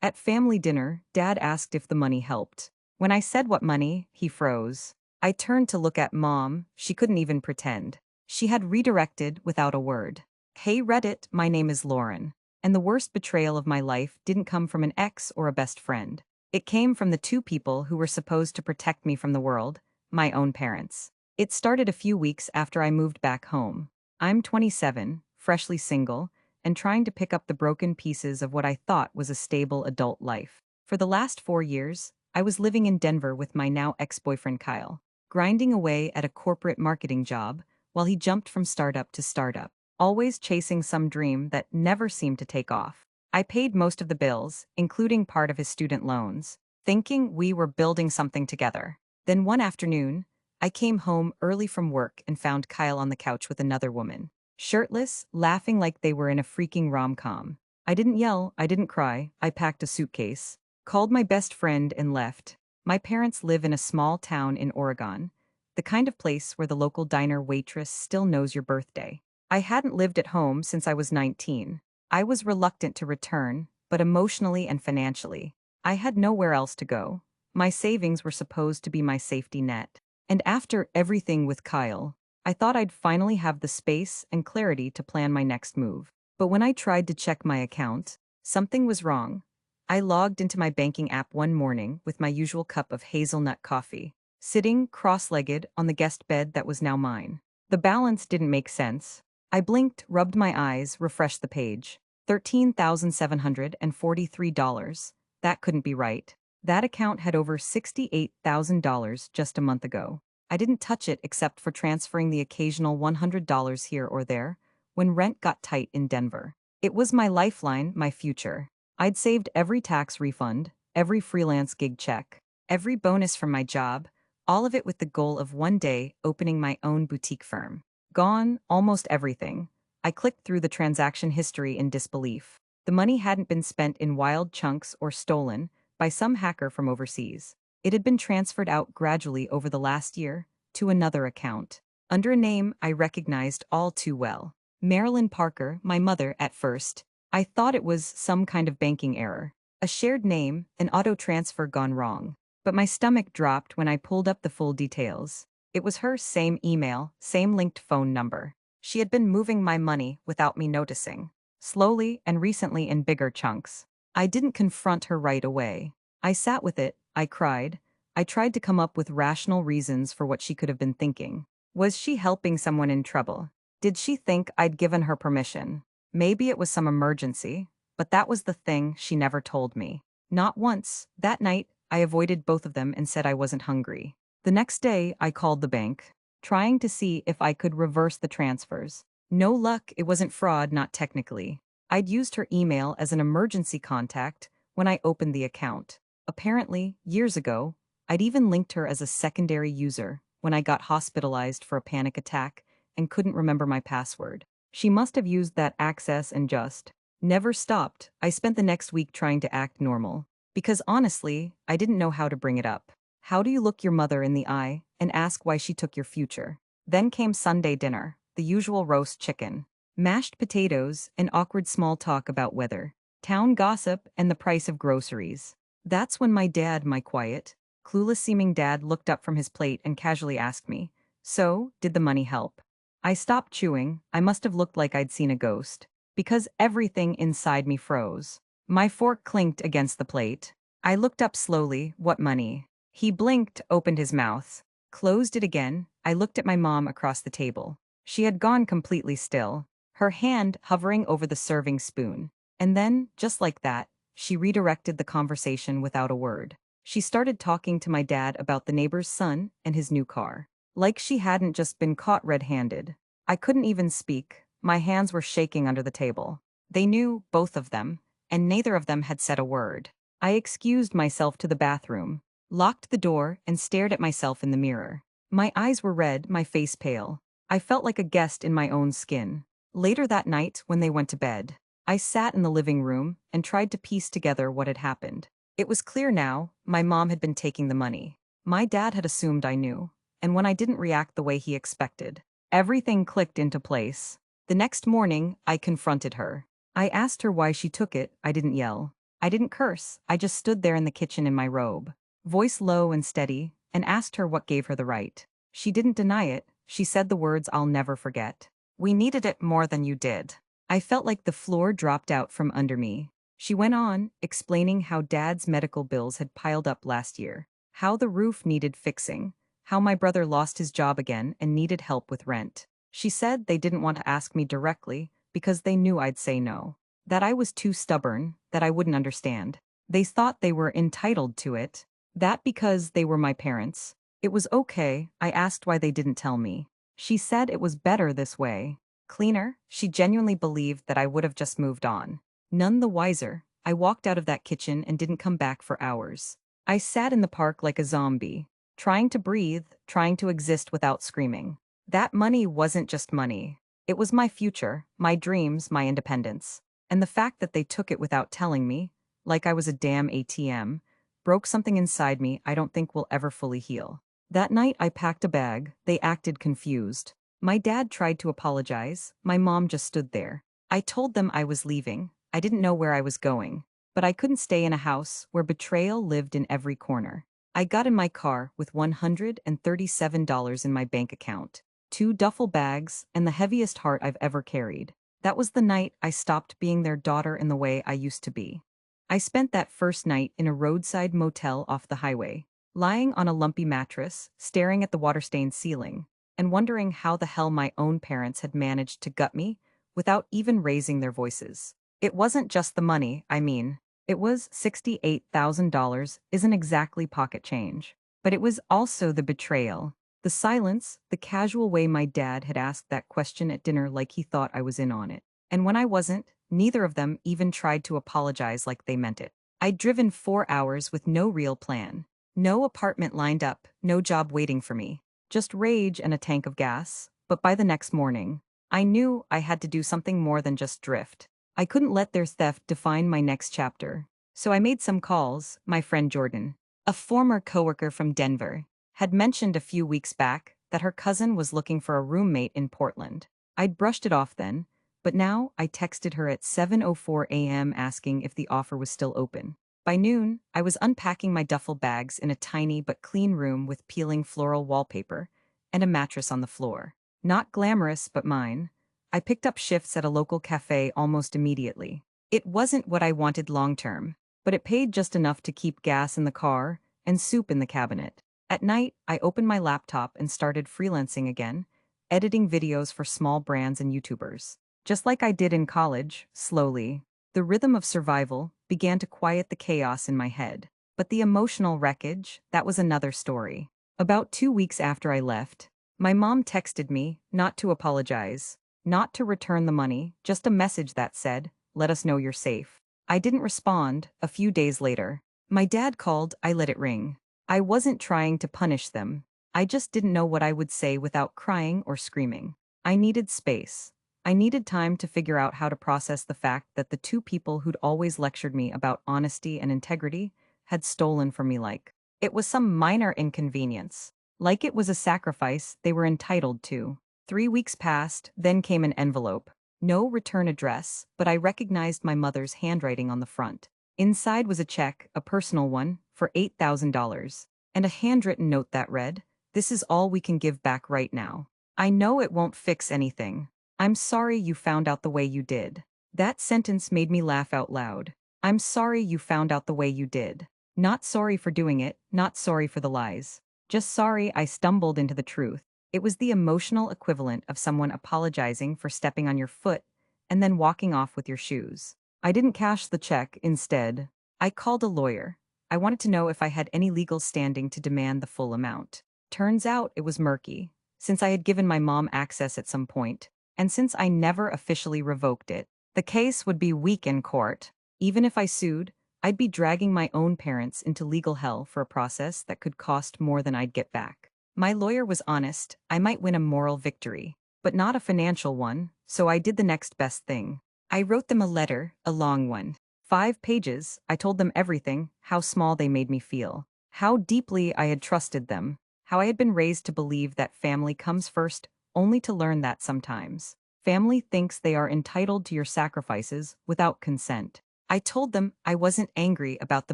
At family dinner, Dad asked if the money helped. When I said what money, he froze. I turned to look at Mom, she couldn't even pretend. She had redirected without a word. Hey Reddit, my name is Lauren. And the worst betrayal of my life didn't come from an ex or a best friend. It came from the two people who were supposed to protect me from the world, my own parents. It started a few weeks after I moved back home. I'm 27, freshly single, and trying to pick up the broken pieces of what I thought was a stable adult life. For the last 4 years, I was living in Denver with my now ex-boyfriend Kyle, grinding away at a corporate marketing job while he jumped from startup to startup, always chasing some dream that never seemed to take off. I paid most of the bills, including part of his student loans, thinking we were building something together. Then one afternoon, I came home early from work and found Kyle on the couch with another woman. Shirtless, laughing like they were in a freaking rom-com. I didn't yell, I didn't cry, I packed a suitcase, called my best friend and left. My parents live in a small town in Oregon, the kind of place where the local diner waitress still knows your birthday. I hadn't lived at home since I was 19. I was reluctant to return, but emotionally and financially, I had nowhere else to go. My savings were supposed to be my safety net. And after everything with Kyle, I thought I'd finally have the space and clarity to plan my next move. But when I tried to check my account, something was wrong. I logged into my banking app one morning with my usual cup of hazelnut coffee, sitting cross-legged on the guest bed that was now mine. The balance didn't make sense. I blinked, rubbed my eyes, refreshed the page. $13,743. That couldn't be right. That account had over $68,000 just a month ago. I didn't touch it except for transferring the occasional $100 here or there when rent got tight in Denver. It was my lifeline, my future. I'd saved every tax refund, every freelance gig check, every bonus from my job, all of it with the goal of one day opening my own boutique firm. Gone, almost everything. I clicked through the transaction history in disbelief. The money hadn't been spent in wild chunks or stolen by some hacker from overseas. It had been transferred out gradually over the last year to another account, under a name I recognized all too well. Marilyn Parker, my mother, at first. I thought it was some kind of banking error. A shared name, an auto transfer gone wrong. But my stomach dropped when I pulled up the full details. It was her same email, same linked phone number. She had been moving my money without me noticing, slowly and recently in bigger chunks. I didn't confront her right away. I sat with it, I cried. I tried to come up with rational reasons for what she could have been thinking. Was she helping someone in trouble? Did she think I'd given her permission? Maybe it was some emergency, but that was the thing she never told me. Not once. That night, I avoided both of them and said I wasn't hungry. The next day, I called the bank, trying to see if I could reverse the transfers. No luck, it wasn't fraud, not technically. I'd used her email as an emergency contact when I opened the account. Apparently, years ago, I'd even linked her as a secondary user when I got hospitalized for a panic attack and couldn't remember my password. She must have used that access and just never stopped. I spent the next week trying to act normal, because honestly, I didn't know how to bring it up. How do you look your mother in the eye and ask why she took your future? Then came Sunday dinner, the usual roast chicken, mashed potatoes, and awkward small talk about weather, town gossip, and the price of groceries. That's when my dad, my quiet, clueless-seeming dad, looked up from his plate and casually asked me, "So, did the money help?" I stopped chewing. I must have looked like I'd seen a ghost, because everything inside me froze. My fork clinked against the plate. I looked up slowly. What money? He blinked, opened his mouth, closed it again. I looked at my mom across the table. She had gone completely still, her hand hovering over the serving spoon. And then, just like that, she redirected the conversation without a word. She started talking to my dad about the neighbor's son and his new car. Like she hadn't just been caught red-handed. I couldn't even speak. My hands were shaking under the table. They knew, both of them, and neither of them had said a word. I excused myself to the bathroom, locked the door, and stared at myself in the mirror. My eyes were red, my face pale. I felt like a guest in my own skin. Later that night, when they went to bed, I sat in the living room and tried to piece together what had happened. It was clear now, my mom had been taking the money. My dad had assumed I knew. And when I didn't react the way he expected, everything clicked into place. The next morning, I confronted her. I asked her why she took it. I didn't yell. I didn't curse, I just stood there in the kitchen in my robe, voice low and steady, and asked her what gave her the right. She didn't deny it, she said the words I'll never forget. We needed it more than you did. I felt like the floor dropped out from under me. She went on, explaining how Dad's medical bills had piled up last year, how the roof needed fixing, how my brother lost his job again and needed help with rent. She said they didn't want to ask me directly because they knew I'd say no, that I was too stubborn, that I wouldn't understand. They thought they were entitled to it, that because they were my parents. It was okay, I asked why they didn't tell me. She said it was better this way. Cleaner, she genuinely believed that I would have just moved on. None the wiser, I walked out of that kitchen and didn't come back for hours. I sat in the park like a zombie, trying to breathe, trying to exist without screaming. That money wasn't just money. It was my future, my dreams, my independence. And the fact that they took it without telling me, like I was a damn ATM, broke something inside me I don't think will ever fully heal. That night I packed a bag, they acted confused. My dad tried to apologize, my mom just stood there. I told them I was leaving, I didn't know where I was going. But I couldn't stay in a house where betrayal lived in every corner. I got in my car with $137 in my bank account, 2 duffel bags, and the heaviest heart I've ever carried. That was the night I stopped being their daughter in the way I used to be. I spent that first night in a roadside motel off the highway, lying on a lumpy mattress, staring at the water-stained ceiling, and wondering how the hell my own parents had managed to gut me without even raising their voices. It wasn't just the money, I mean. It was $68,000, isn't exactly pocket change. But it was also the betrayal. The silence, the casual way my dad had asked that question at dinner like he thought I was in on it. And when I wasn't, neither of them even tried to apologize like they meant it. I'd driven 4 hours with no real plan. No apartment lined up, no job waiting for me. Just rage and a tank of gas. But by the next morning, I knew I had to do something more than just drift. I couldn't let their theft define my next chapter. So I made some calls. My friend Jordan, a former coworker from Denver, had mentioned a few weeks back that her cousin was looking for a roommate in Portland. I'd brushed it off then, but now I texted her at 7:04 a.m. asking if the offer was still open. By noon, I was unpacking my duffel bags in a tiny but clean room with peeling floral wallpaper and a mattress on the floor. Not glamorous, but mine. I picked up shifts at a local cafe almost immediately. It wasn't what I wanted long-term, but it paid just enough to keep gas in the car and soup in the cabinet. At night, I opened my laptop and started freelancing again, editing videos for small brands and YouTubers. Just like I did in college, slowly, the rhythm of survival began to quiet the chaos in my head. But the emotional wreckage, that was another story. About 2 weeks after I left, my mom texted me, not to apologize, not to return the money, just a message that said, "Let us know you're safe." I didn't respond. A few days later, my dad called, I let it ring. I wasn't trying to punish them. I just didn't know what I would say without crying or screaming. I needed space. I needed time to figure out how to process the fact that the two people who'd always lectured me about honesty and integrity had stolen from me like it was some minor inconvenience. Like it was a sacrifice they were entitled to. 3 weeks passed, then came an envelope. No return address, but I recognized my mother's handwriting on the front. Inside was a check, a personal one, for $8,000, and a handwritten note that read, "This is all we can give back right now. I know it won't fix anything. I'm sorry you found out the way you did." That sentence made me laugh out loud. I'm sorry you found out the way you did. Not sorry for doing it, not sorry for the lies. Just sorry I stumbled into the truth. It was the emotional equivalent of someone apologizing for stepping on your foot and then walking off with your shoes. I didn't cash the check, instead. I called a lawyer. I wanted to know if I had any legal standing to demand the full amount. Turns out it was murky, since I had given my mom access at some point, and since I never officially revoked it. The case would be weak in court. Even if I sued, I'd be dragging my own parents into legal hell for a process that could cost more than I'd get back. My lawyer was honest. I might win a moral victory, but not a financial one, so I did the next best thing. I wrote them a letter, a long one. 5 pages. I told them everything, how small they made me feel, how deeply I had trusted them, how I had been raised to believe that family comes first, only to learn that sometimes family thinks they are entitled to your sacrifices without consent. I told them I wasn't angry about the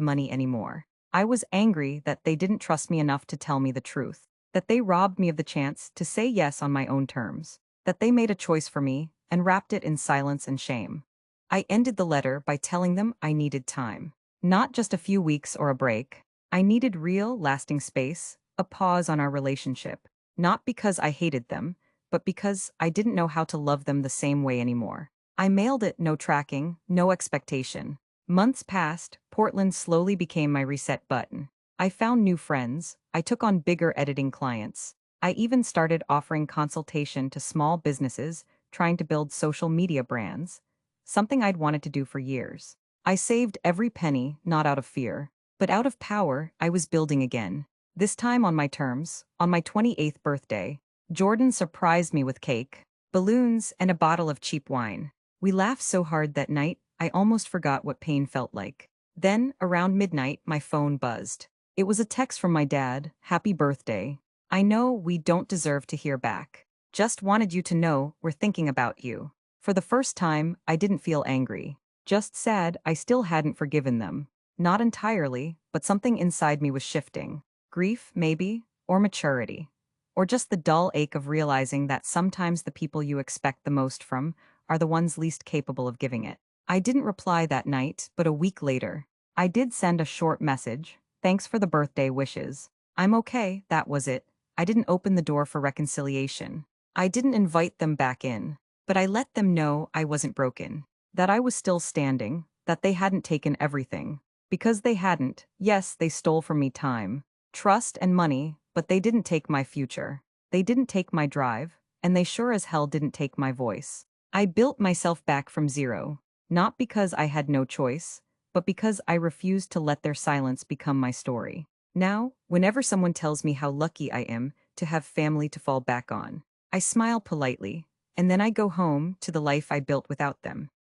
money anymore. I was angry that they didn't trust me enough to tell me the truth, that they robbed me of the chance to say yes on my own terms, that they made a choice for me and wrapped it in silence and shame. I ended the letter by telling them I needed time. Not just a few weeks or a break. I needed real, lasting space, a pause on our relationship. Not because I hated them, but because I didn't know how to love them the same way anymore. I mailed it, no tracking, no expectation. Months passed, Portland slowly became my reset button. I found new friends, I took on bigger editing clients. I even started offering consultation to small businesses trying to build social media brands, something I'd wanted to do for years. I saved every penny, not out of fear, but out of power. I was building again. This time on my terms, on my 28th birthday. Jordan surprised me with cake, balloons, and a bottle of cheap wine. We laughed so hard that night, I almost forgot what pain felt like. Then, around midnight, my phone buzzed. It was a text from my dad, "Happy birthday. I know we don't deserve to hear back. Just wanted you to know we're thinking about you." For the first time, I didn't feel angry. Just sad I still hadn't forgiven them. Not entirely, but something inside me was shifting. Grief, maybe, or maturity. Or just the dull ache of realizing that sometimes the people you expect the most from are the ones least capable of giving it. I didn't reply that night, but a week later, I did send a short message. "Thanks for the birthday wishes. I'm okay," that was it. I didn't open the door for reconciliation. I didn't invite them back in, but I let them know I wasn't broken, that I was still standing, that they hadn't taken everything. Because they hadn't, yes, they stole from me time, trust, and money, but they didn't take my future. They didn't take my drive, and they sure as hell didn't take my voice. I built myself back from zero, not because I had no choice, but because I refused to let their silence become my story. Now, whenever someone tells me how lucky I am to have family to fall back on, I smile politely, and then I go home to the life I built without them.